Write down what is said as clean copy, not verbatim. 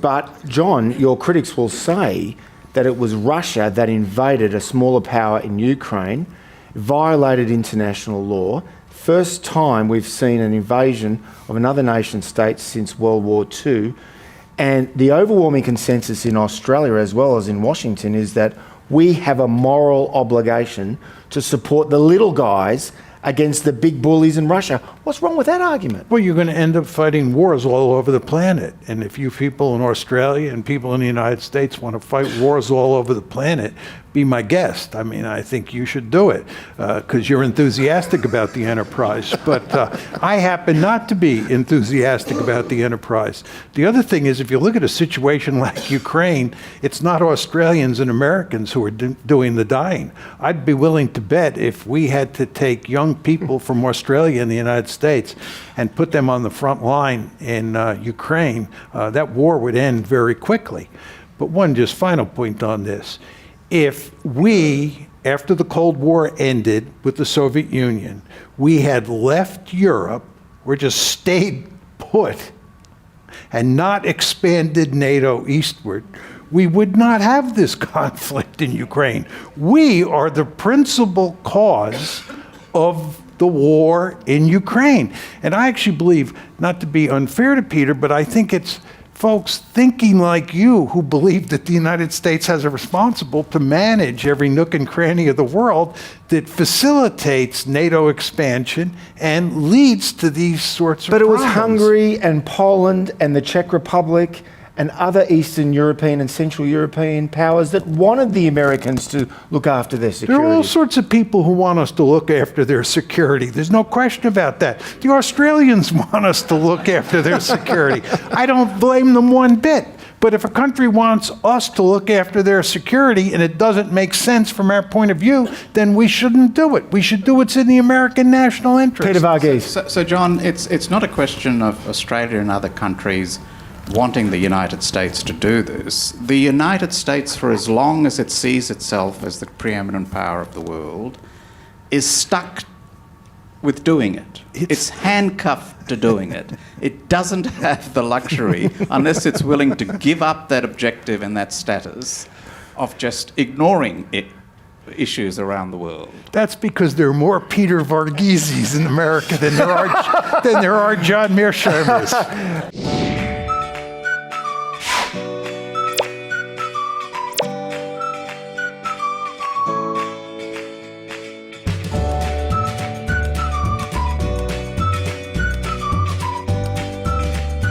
but John, your critics will say that it was Russia that invaded a smaller power in Ukraine, violated international law. First time we've seen an invasion of another nation state since World War II. And the overwhelming consensus in Australia as well as in Washington is that we have a moral obligation to support the little guys against the big bullies in Russia. What's wrong with that argument? Well, you're going to end up fighting wars all over the planet. And if you people in Australia and people in the United States want to fight wars all over the planet, be my guest. I mean, I think you should do it because you're enthusiastic about the enterprise. But I happen not to be enthusiastic about the enterprise. The other thing is, if you look at a situation like Ukraine, it's not Australians and Americans who are doing the dying. I'd be willing to bet if we had to take young people from Australia and the United States and put them on the front line in Ukraine, that war would end very quickly. But one just final point on this. If we, after the Cold War ended with the Soviet Union, we had left Europe or just stayed put and not expanded NATO eastward, we would not have this conflict in Ukraine. We are the principal cause of the war in Ukraine. And I actually believe, not to be unfair to Peter, but I think it's folks thinking like you who believe that the United States has a responsibility to manage every nook and cranny of the world that facilitates NATO expansion and leads to these sorts of problems. But it was Hungary and Poland and the Czech Republic and other Eastern European and Central European powers that wanted the Americans to look after their security. There are all sorts of people who want us to look after their security. There's no question about that. The Australians want us to look after their security. I don't blame them one bit. But if a country wants us to look after their security and it doesn't make sense from our point of view, then we shouldn't do it. We should do what's in the American national interest. Peter Varghese. So John, it's not a question of Australia and other countries wanting the United States to do this. The United States, for as long as it sees itself as the preeminent power of the world, is stuck with doing it. It's handcuffed to doing it. It doesn't have the luxury, unless it's willing to give up that objective and that status, of just ignoring it. Issues around the world. That's because there are more Peter Vargheses in America than there are John Mearsheimers.